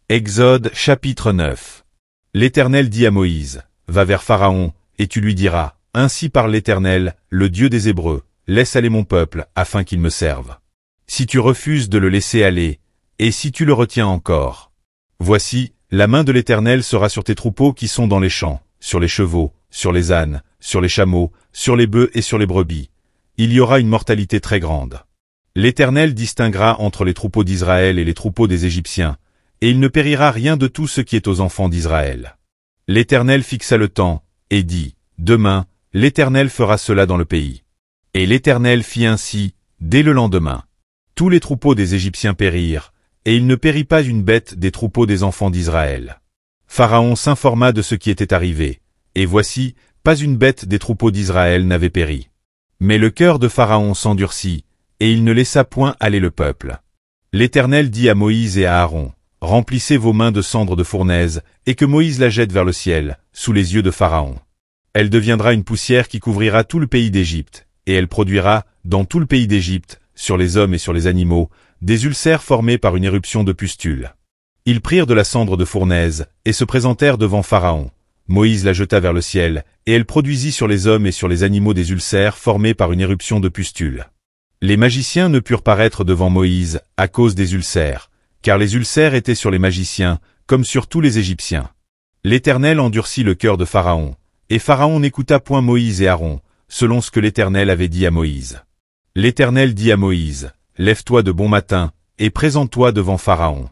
Exode chapitre 9. L'Éternel dit à Moïse, va vers Pharaon, et tu lui diras, ainsi parle l'Éternel, le Dieu des Hébreux, laisse aller mon peuple, afin qu'il me serve. Si tu refuses de le laisser aller, et si tu le retiens encore, voici, la main de l'Éternel sera sur tes troupeaux qui sont dans les champs, sur les chevaux, sur les ânes, sur les chameaux, sur les bœufs et sur les brebis. Il y aura une mortalité très grande. L'Éternel distinguera entre les troupeaux d'Israël et les troupeaux des Égyptiens, et il ne périra rien de tout ce qui est aux enfants d'Israël. L'Éternel fixa le temps, et dit, demain, l'Éternel fera cela dans le pays. Et l'Éternel fit ainsi, dès le lendemain. Tous les troupeaux des Égyptiens périrent, et il ne périt pas une bête des troupeaux des enfants d'Israël. Pharaon s'informa de ce qui était arrivé, et voici, pas une bête des troupeaux d'Israël n'avait péri. Mais le cœur de Pharaon s'endurcit, et il ne laissa point aller le peuple. L'Éternel dit à Moïse et à Aaron, remplissez vos mains de cendre de fournaise, et que Moïse la jette vers le ciel, sous les yeux de Pharaon. Elle deviendra une poussière qui couvrira tout le pays d'Égypte, et elle produira, dans tout le pays d'Égypte, sur les hommes et sur les animaux, des ulcères formés par une éruption de pustules. Ils prirent de la cendre de fournaise, et se présentèrent devant Pharaon. Moïse la jeta vers le ciel, et elle produisit sur les hommes et sur les animaux des ulcères formés par une éruption de pustules. Les magiciens ne purent paraître devant Moïse, à cause des ulcères, car les ulcères étaient sur les magiciens, comme sur tous les Égyptiens. L'Éternel endurcit le cœur de Pharaon, et Pharaon n'écouta point Moïse et Aaron, selon ce que l'Éternel avait dit à Moïse. L'Éternel dit à Moïse, lève-toi de bon matin, et présente-toi devant Pharaon.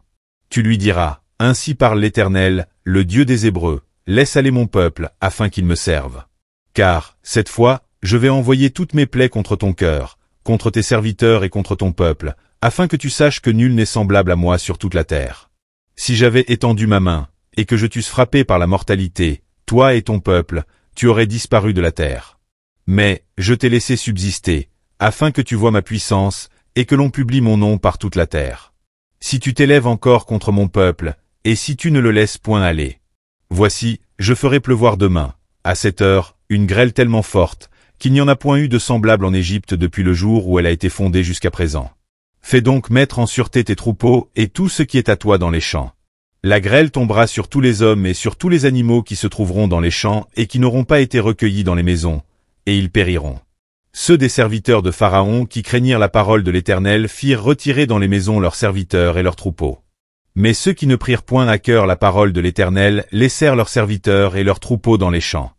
Tu lui diras, ainsi parle l'Éternel, le Dieu des Hébreux, laisse aller mon peuple, afin qu'il me serve. Car, cette fois, je vais envoyer toutes mes plaies contre ton cœur, contre tes serviteurs et contre ton peuple, afin que tu saches que nul n'est semblable à moi sur toute la terre. Si j'avais étendu ma main, et que je t'eusse frappé par la mortalité, toi et ton peuple, tu aurais disparu de la terre. Mais, je t'ai laissé subsister, afin que tu vois ma puissance, et que l'on publie mon nom par toute la terre. Si tu t'élèves encore contre mon peuple, et si tu ne le laisses point aller, voici, je ferai pleuvoir demain, à cette heure, une grêle tellement forte, qu'il n'y en a point eu de semblable en Égypte depuis le jour où elle a été fondée jusqu'à présent. Fais donc mettre en sûreté tes troupeaux et tout ce qui est à toi dans les champs. La grêle tombera sur tous les hommes et sur tous les animaux qui se trouveront dans les champs et qui n'auront pas été recueillis dans les maisons, et ils périront. Ceux des serviteurs de Pharaon qui craignirent la parole de l'Éternel firent retirer dans les maisons leurs serviteurs et leurs troupeaux. Mais ceux qui ne prirent point à cœur la parole de l'Éternel laissèrent leurs serviteurs et leurs troupeaux dans les champs.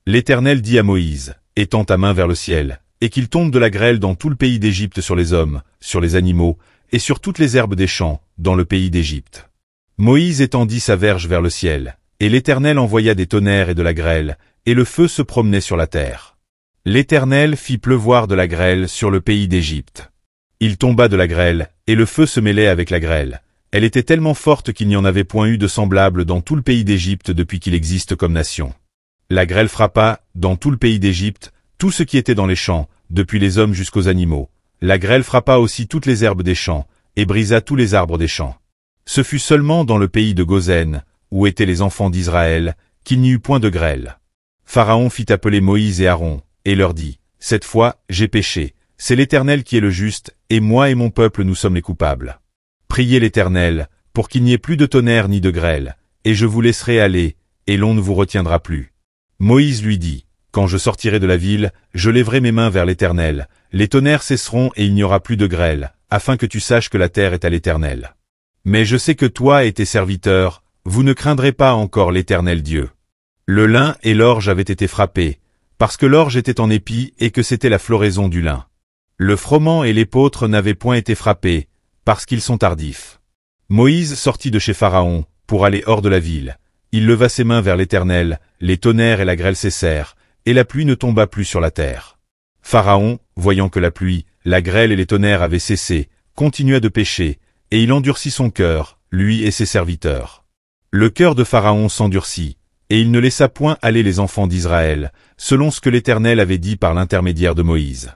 L'Éternel dit à Moïse, étends ta main vers le ciel, et qu'il tombe de la grêle dans tout le pays d'Égypte sur les hommes, sur les animaux, et sur toutes les herbes des champs, dans le pays d'Égypte. Moïse étendit sa verge vers le ciel, et l'Éternel envoya des tonnerres et de la grêle, et le feu se promenait sur la terre. L'Éternel fit pleuvoir de la grêle sur le pays d'Égypte. Il tomba de la grêle, et le feu se mêlait avec la grêle. Elle était tellement forte qu'il n'y en avait point eu de semblable dans tout le pays d'Égypte depuis qu'il existe comme nation. La grêle frappa, dans tout le pays d'Égypte, tout ce qui était dans les champs, depuis les hommes jusqu'aux animaux. La grêle frappa aussi toutes les herbes des champs, et brisa tous les arbres des champs. Ce fut seulement dans le pays de Goshen, où étaient les enfants d'Israël, qu'il n'y eut point de grêle. Pharaon fit appeler Moïse et Aaron, et leur dit, cette fois, j'ai péché, c'est l'Éternel qui est le juste, et moi et mon peuple nous sommes les coupables. Priez l'Éternel, pour qu'il n'y ait plus de tonnerre ni de grêle, et je vous laisserai aller, et l'on ne vous retiendra plus. Moïse lui dit, quand je sortirai de la ville, je lèverai mes mains vers l'Éternel, les tonnerres cesseront et il n'y aura plus de grêle, afin que tu saches que la terre est à l'Éternel. Mais je sais que toi et tes serviteurs, vous ne craindrez pas encore l'Éternel Dieu. Le lin et l'orge avaient été frappés, parce que l'orge était en épi et que c'était la floraison du lin. Le froment et l'épeautre n'avaient point été frappés, parce qu'ils sont tardifs. Moïse sortit de chez Pharaon, pour aller hors de la ville. Il leva ses mains vers l'Éternel, les tonnerres et la grêle cessèrent, et la pluie ne tomba plus sur la terre. Pharaon, voyant que la pluie, la grêle et les tonnerres avaient cessé, continua de pécher, et il endurcit son cœur, lui et ses serviteurs. Le cœur de Pharaon s'endurcit, et il ne laissa point aller les enfants d'Israël, selon ce que l'Éternel avait dit par l'intermédiaire de Moïse.